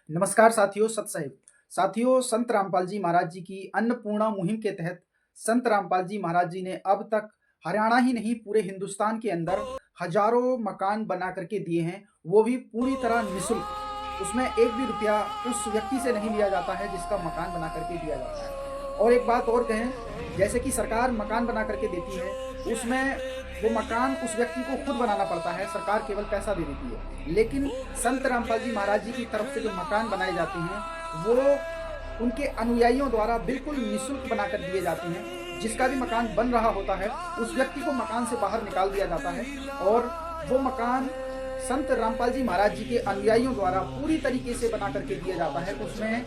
नमस्कार साथियों, सत साहिब। साथियों, संत रामपाल जी महाराज जी की अन्नपूर्णा मुहिम के तहत संत रामपाल जी महाराज जी ने अब तक हरियाणा ही नहीं पूरे हिंदुस्तान के अंदर हजारों मकान बना करके दिए हैं, वो भी पूरी तरह निःशुल्क। उसमें एक भी रुपया उस व्यक्ति से नहीं लिया जाता है जिसका मकान बना करके दिया जाता है। और एक बात और कहें, जैसे कि सरकार मकान बना करके देती है, उसमें वो मकान उस व्यक्ति को खुद बनाना पड़ता है, सरकार केवल पैसा दे देती है। लेकिन संत रामपाल जी महाराज जी की तरफ से जो मकान बनाए जाते हैं वो उनके अनुयायियों द्वारा बिल्कुल निःशुल्क बनाकर दिए जाते हैं। जिसका भी मकान बन रहा होता है उस व्यक्ति को मकान से बाहर निकाल दिया जाता है और वो मकान संत रामपाल जी महाराज जी के अनुयायियों द्वारा पूरी तरीके से बना करके दिया जाता है। उसमें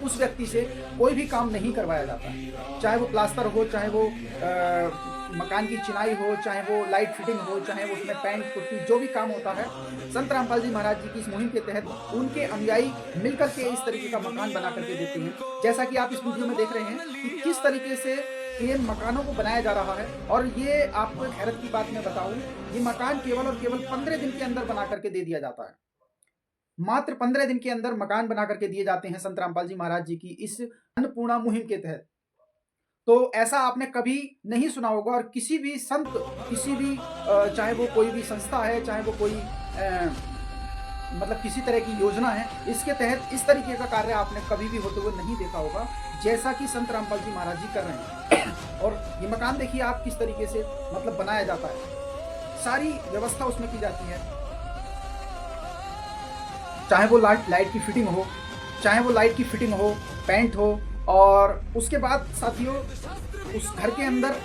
उस व्यक्ति से कोई भी काम नहीं करवाया जाता है, चाहे वो प्लास्टर हो, चाहे वो मकान की चिनाई हो, चाहे वो लाइट फिटिंग हो, चाहे वो उसमें पेंट पुट्टी, जो भी काम होता है संत रामपाल जी महाराज जी की इस मुहिम के तहत उनके अनुयायी मिलकर के इस तरीके का मकान बना करके देते हैं। जैसा कि आप इस वीडियो में देख रहे हैं कि किस तरीके से ये मकानों को बनाया जा रहा है। और ये आपको एक हैरत की बात मैं बताऊं, ये मकान केवल और केवल 15 दिन के अंदर बना करके दे दिया जाता है। मात्र 15 दिन के अंदर मकान बना करके दिए जाते हैं संत रामपाल जी महाराज जी की इस अन्नपूर्णा मुहिम के तहत। तो ऐसा आपने कभी नहीं सुना होगा। और किसी भी संत, किसी भी चाहे वो कोई भी संस्था है, चाहे वो कोई मतलब किसी तरह की योजना है, इसके तहत इस तरीके का कार्य आपने कभी भी होते हुए नहीं देखा होगा जैसा कि संत रामपाल जी महाराज जी कर रहे हैं। और ये मकान देखिए आप किस तरीके से मतलब बनाया जाता है, सारी व्यवस्था उसमें की जाती है। चाहे वो लाइट की फिटिंग हो, चाहे वो लाइट की फिटिंग हो, पेंट हो, और उसके बाद साथियों उस घर के अंदर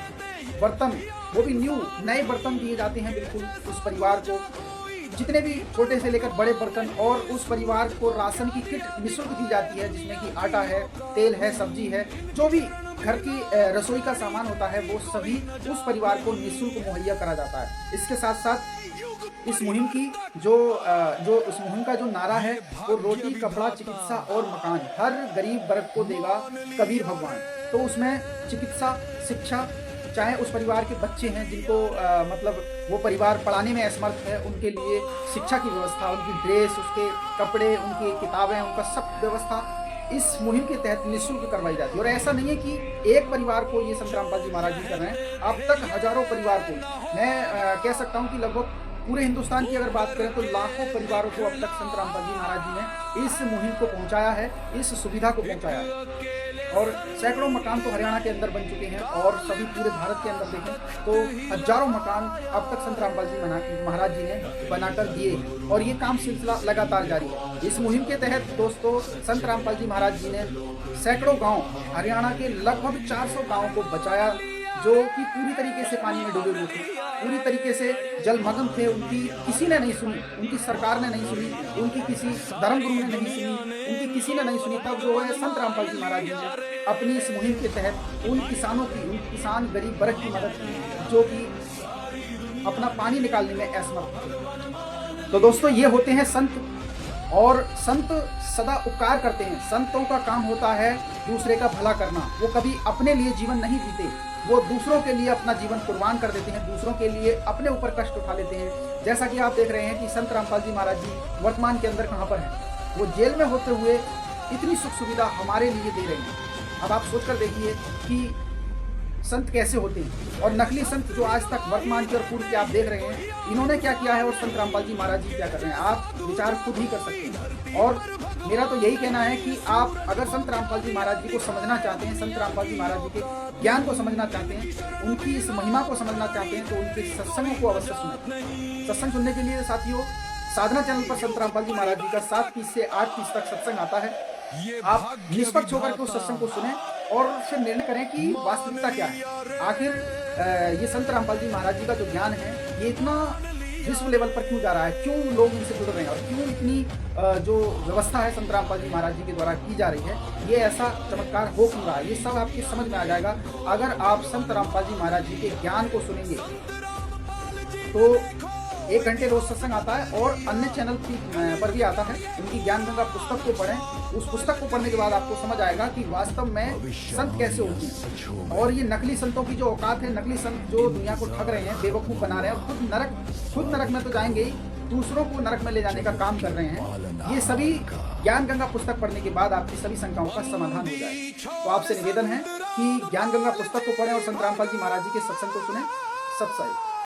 बर्तन, वो भी नए बर्तन दिए जाते हैं बिल्कुल उस परिवार को, जितने भी छोटे से लेकर बड़े बर्तन। और उस परिवार को राशन की किट निःशुल्क दी जाती है, जिसमें कि आटा है, तेल है, सब्जी है, जो भी घर की रसोई का सामान होता है वो सभी उस परिवार को निःशुल्क मुहैया करा जाता है। इसके साथ साथ इस मुहिम की जो इस मुहिम का जो नारा है वो रोटी, कपड़ा, चिकित्सा और मकान हर गरीब वर्ग को देगा कबीर भगवान। तो उसमें चिकित्सा, शिक्षा, चाहे उस परिवार के बच्चे हैं जिनको मतलब वो परिवार पढ़ाने में असमर्थ है, उनके लिए शिक्षा की व्यवस्था, उनकी ड्रेस, उसके कपड़े, उनकी किताबें, उनका सब व्यवस्था इस मुहिम के तहत निःशुल्क करवाई जाती है। और ऐसा नहीं है कि एक परिवार को ये संत रामपाल जी महाराज जी कर रहे हैं, अब तक हजारों परिवार को, मैं कह सकता हूँ कि लगभग पूरे हिंदुस्तान की अगर बात करें तो लाखों परिवारों को अब तक संत रामपाल जी महाराज जी ने इस मुहिम को पहुंचाया है, इस सुविधा को पहुंचाया है। और सैकड़ों मकान तो हरियाणा के अंदर बन चुके हैं और सभी पूरे भारत के अंदर देखें तो हजारों मकान अब तक संत रामपाल जी महाराज जी ने बनाकर दिए हैं। और ये काम सिलसिला लगातार जारी है। इस मुहिम के तहत दोस्तों संत रामपाल जी महाराज जी ने सैकड़ों गाँव, हरियाणा के लगभग 400 गाँव को बचाया, जो कि पूरी तरीके से पानी में डूबे हुए थे, पूरी तरीके से जलमग्न थे। उनकी किसी ने नहीं सुनी, उनकी सरकार ने नहीं सुनी, उनकी किसी धर्मगुरु ने नहीं सुनी, उनकी किसी ने नहीं सुनी। तब जो है संत रामपाल जी महाराज जी ने अपनी इस मुहिम के तहत उन किसानों की, उन किसान गरीब वर्ग की मदद की जो कि अपना पानी निकालने में असमर्थ थे। तो दोस्तों ये होते हैं संत, और संत सदा उपकार करते हैं। संतों का काम होता है दूसरे का भला करना। वो कभी अपने लिए जीवन नहीं जीते, वो दूसरों के लिए अपना जीवन कुर्बान कर देते हैं, दूसरों के लिए अपने ऊपर कष्ट उठा लेते हैं। जैसा कि आप देख रहे हैं कि संत रामपाल जी महाराज जी वर्तमान के अंदर कहाँ पर हैं। वो जेल में होते हुए इतनी सुख सुविधा हमारे लिए दे रहे हैं। अब आप सोच कर देखिए कि संत कैसे होते हैं, और नकली संत जो आज तक वर्तमान के और पूर्व के आप देख रहे हैं, इन्होंने क्या किया है और संत रामपाल जी महाराज जी क्या कर रहे हैं, आप विचार खुद ही कर सकते हैं। और मेरा तो यही कहना है कि आप अगर संत रामपाल जी महाराज जी को समझना चाहते हैं, संत रामपाल जी महाराज जी के ज्ञान को समझना चाहते हैं, उनकी इस महिमा को समझना चाहते हैं, तो उनके सत्संगों को अवश्य सुनें। सत्संग सुनने के लिए साथियों साधना चैनल पर संत रामपाल जी महाराज जी का 7:30 से 8:30 तक सत्संग आता है। आप निष्पक्ष होकर के उस सत्संग को सुने और फिर निर्णय करें कि वास्तविकता क्या है। आखिर ये संत रामपाल जी महाराज जी का जो ज्ञान है ये इतना विश्व लेवल पर क्यों जा रहा है, क्यों लोग इनसे जुड़ रहे हैं, और क्यों इतनी जो व्यवस्था है संत रामपाल जी महाराज जी के द्वारा की जा रही है, ये ऐसा चमत्कार हो क्यों रहा है, ये सब आपकी समझ में आ जाएगा अगर आप संत रामपाल जी महाराज जी के ज्ञान को सुनेंगे। तो 1 घंटे रोज सत्संग आता है और अन्य चैनल पर भी आता है। उनकी ज्ञान गंगा पुस्तक को पढ़ें, उस पुस्तक को पढ़ने के बाद आपको समझ आएगा कि वास्तव में संत कैसे होते हैं। और ये नकली संतों की जो औकात है, नकली संत जो दुनिया को ठग रहे हैं, बेवकूफ़ बना रहे हैं, खुद नरक में तो जाएंगे ही, दूसरों को नरक में ले जाने का काम कर रहे हैं। ये सभी ज्ञान गंगा पुस्तक पढ़ने के बाद आपकी सभी शंकाओं का समाधान हो जाए। तो आपसे निवेदन है कि ज्ञान गंगा पुस्तक को पढ़ें और संत रामपाल जी महाराज जी के सत्संग को सुने। सत्संग।